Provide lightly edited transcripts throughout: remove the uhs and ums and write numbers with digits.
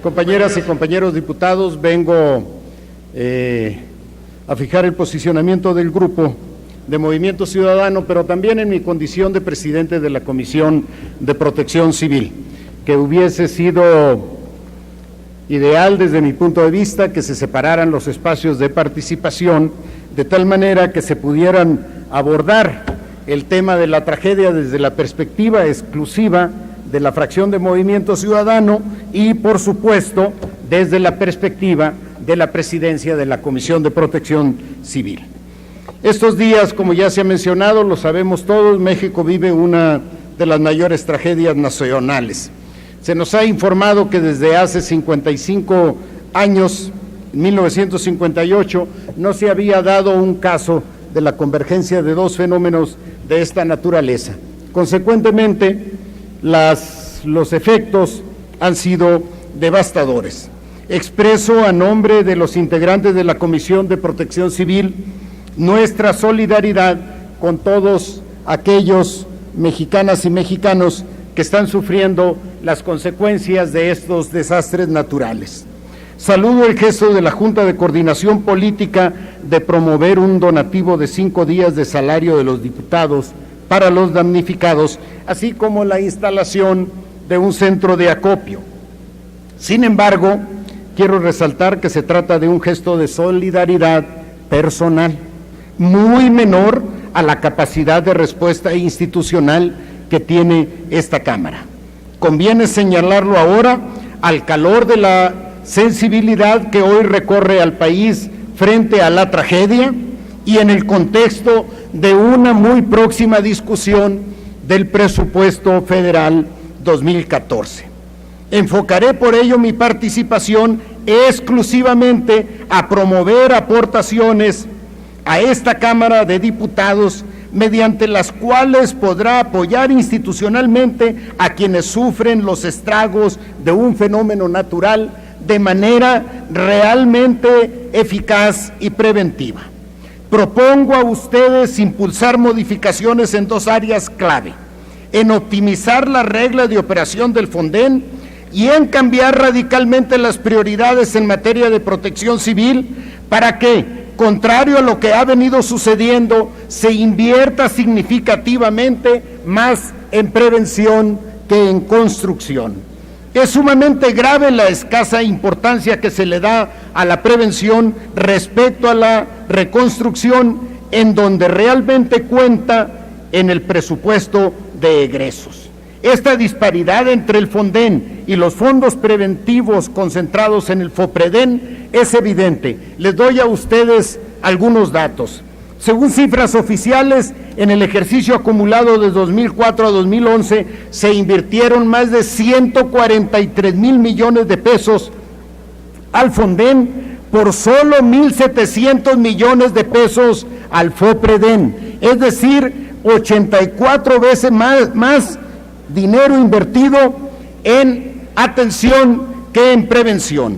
Compañeras y compañeros diputados, vengo a fijar el posicionamiento del Grupo de Movimiento Ciudadano, pero también en mi condición de presidente de la Comisión de Protección Civil, que hubiese sido ideal desde mi punto de vista que se separaran los espacios de participación de tal manera que se pudieran abordar el tema de la tragedia desde la perspectiva exclusiva de la fracción de Movimiento Ciudadano y, por supuesto, desde la perspectiva de la presidencia de la Comisión de Protección Civil. Estos días, como ya se ha mencionado, lo sabemos todos, México vive una de las mayores tragedias nacionales. Se nos ha informado que desde hace 55 años, 1958, no se había dado un caso de la convergencia de dos fenómenos de esta naturaleza. Consecuentemente, los efectos han sido devastadores. Expreso a nombre de los integrantes de la Comisión de Protección Civil nuestra solidaridad con todos aquellos mexicanas y mexicanos que están sufriendo las consecuencias de estos desastres naturales. Saludo el gesto de la Junta de Coordinación Política de promover un donativo de 5 días de salario de los diputados para los damnificados, así como la instalación de un centro de acopio. Sin embargo, quiero resaltar que se trata de un gesto de solidaridad personal, muy menor a la capacidad de respuesta institucional que tiene esta Cámara. Conviene señalarlo ahora al calor de la sensibilidad que hoy recorre al país frente a la tragedia y en el contexto de una muy próxima discusión del presupuesto federal 2014. Enfocaré por ello mi participación exclusivamente a promover aportaciones a esta Cámara de Diputados mediante las cuales podrá apoyar institucionalmente a quienes sufren los estragos de un fenómeno natural de manera realmente eficaz y preventiva. Propongo a ustedes impulsar modificaciones en dos áreas clave: en optimizar la regla de operación del Fonden y en cambiar radicalmente las prioridades en materia de protección civil para que, contrario a lo que ha venido sucediendo, se invierta significativamente más en prevención que en construcción. Es sumamente grave la escasa importancia que se le da a la prevención respecto a la reconstrucción, en donde realmente cuenta en el presupuesto de egresos. Esta disparidad entre el Fonden y los fondos preventivos concentrados en el FOPREDEN es evidente. Les doy a ustedes algunos datos. Según cifras oficiales, en el ejercicio acumulado de 2004 a 2011 se invirtieron más de 143,000 millones de pesos al Fonden por solo 1,700 millones de pesos al FOPREDEN, es decir, 84 veces más dinero invertido en atención que en prevención.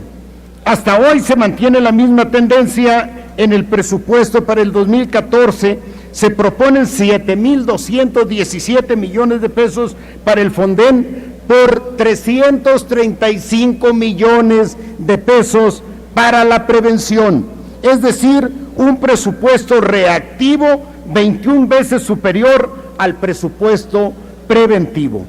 Hasta hoy se mantiene la misma tendencia. En el presupuesto para el 2014 se proponen 7,217 millones de pesos para el Fonden por 335 millones de pesos para la prevención, es decir, un presupuesto reactivo 21 veces superior al presupuesto preventivo.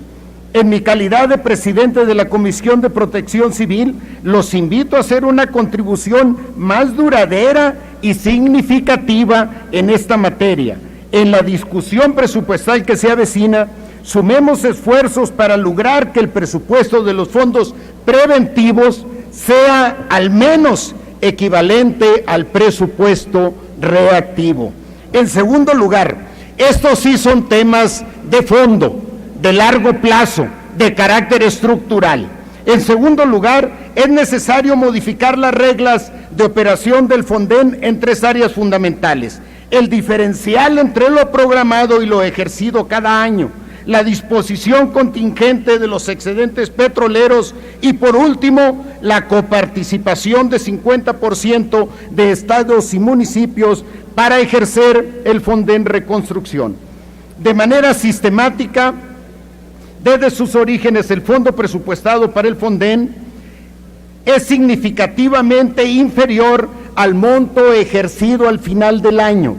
En mi calidad de presidente de la Comisión de Protección Civil, los invito a hacer una contribución más duradera y significativa en esta materia. En la discusión presupuestal que se avecina, sumemos esfuerzos para lograr que el presupuesto de los fondos preventivos sea al menos equivalente al presupuesto reactivo. En segundo lugar, estos sí son temas de fondo, de largo plazo, de carácter estructural. En segundo lugar, es necesario modificar las reglas de operación del Fonden en 3 áreas fundamentales: el diferencial entre lo programado y lo ejercido cada año, la disposición contingente de los excedentes petroleros y, por último, la coparticipación de 50% de estados y municipios para ejercer el Fonden Reconstrucción. De manera sistemática Desde sus orígenes, el fondo presupuestado para el Fonden es significativamente inferior al monto ejercido al final del año.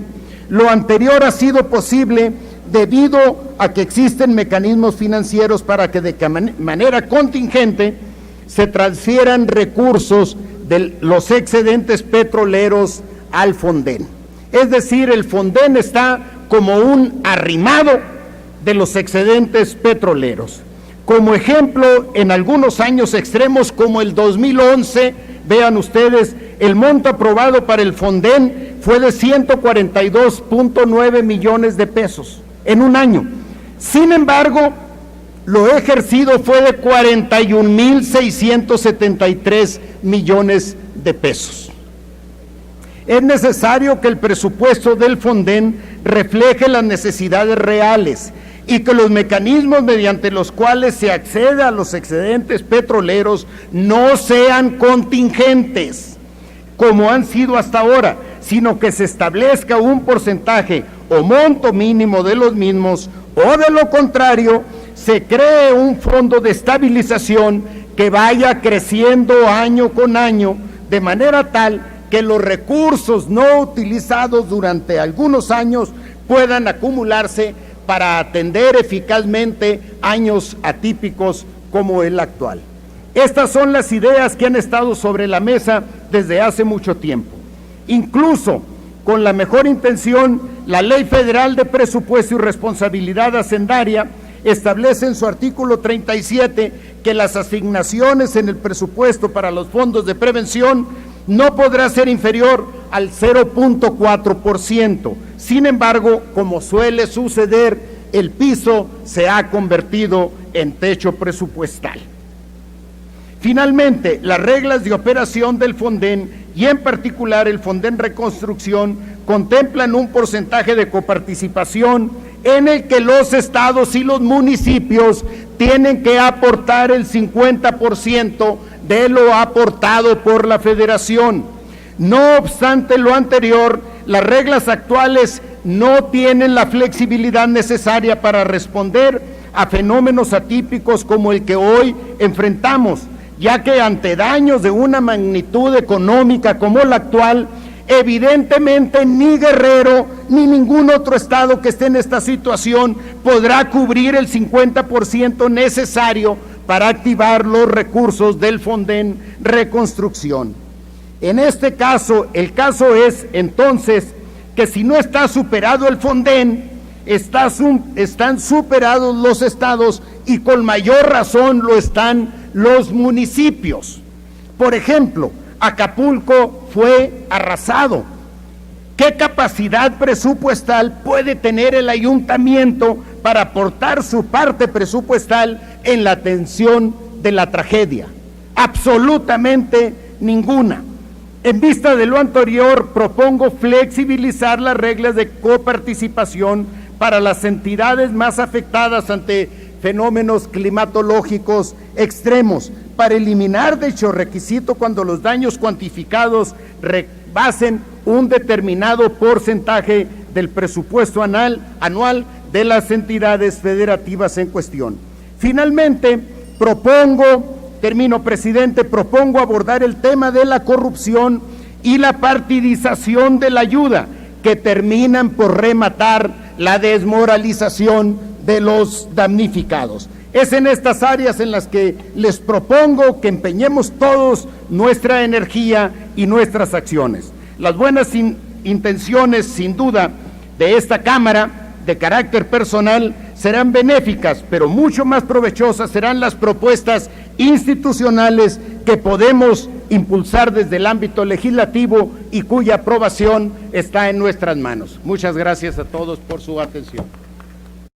Lo anterior ha sido posible debido a que existen mecanismos financieros para que de manera contingente se transfieran recursos de los excedentes petroleros al Fonden. Es decir, el Fonden está como un arrimado de los excedentes petroleros. Como ejemplo, en algunos años extremos como el 2011, vean ustedes, el monto aprobado para el Fonden fue de 142.9 millones de pesos en un año. Sin embargo, lo ejercido fue de 41.673 millones de pesos. Es necesario que el presupuesto del Fonden refleje las necesidades reales y que los mecanismos mediante los cuales se accede a los excedentes petroleros no sean contingentes, como han sido hasta ahora, sino que se establezca un porcentaje o monto mínimo de los mismos, o de lo contrario, se cree un fondo de estabilización que vaya creciendo año con año, de manera tal que los recursos no utilizados durante algunos años puedan acumularse para atender eficazmente años atípicos como el actual. Estas son las ideas que han estado sobre la mesa desde hace mucho tiempo. Incluso con la mejor intención, la Ley Federal de Presupuesto y Responsabilidad Hacendaria establece en su artículo 37 que las asignaciones en el presupuesto para los fondos de prevención no podrá ser inferior al 0.4%. Sin embargo, como suele suceder, el piso se ha convertido en techo presupuestal. Finalmente, las reglas de operación del Fonden y en particular el Fonden Reconstrucción contemplan un porcentaje de coparticipación en el que los estados y los municipios tienen que aportar el 50% de lo aportado por la federación. No obstante lo anterior, las reglas actuales no tienen la flexibilidad necesaria para responder a fenómenos atípicos como el que hoy enfrentamos, ya que ante daños de una magnitud económica como la actual, evidentemente ni Guerrero ni ningún otro estado que esté en esta situación podrá cubrir el 50% necesario para activar los recursos del Fonden Reconstrucción. En este caso, el caso es entonces que si no está superado el Fonden, están superados los estados y con mayor razón lo están los municipios. Por ejemplo, Acapulco fue arrasado. ¿Qué capacidad presupuestal puede tener el ayuntamiento para aportar su parte presupuestal en la atención de la tragedia? Absolutamente ninguna. En vista de lo anterior, propongo flexibilizar las reglas de coparticipación para las entidades más afectadas ante fenómenos climatológicos extremos, para eliminar dicho requisito cuando los daños cuantificados rebasen un determinado porcentaje del presupuesto anual de las entidades federativas en cuestión. Finalmente, termino, presidente, propongo abordar el tema de la corrupción y la partidización de la ayuda, que terminan por rematar la desmoralización de los damnificados. Es en estas áreas en las que les propongo que empeñemos todos nuestra energía y nuestras acciones. Las buenas intenciones, sin duda, de esta Cámara, de carácter personal, serán benéficas, pero mucho más provechosas serán las propuestas institucionales que podemos impulsar desde el ámbito legislativo y cuya aprobación está en nuestras manos. Muchas gracias a todos por su atención.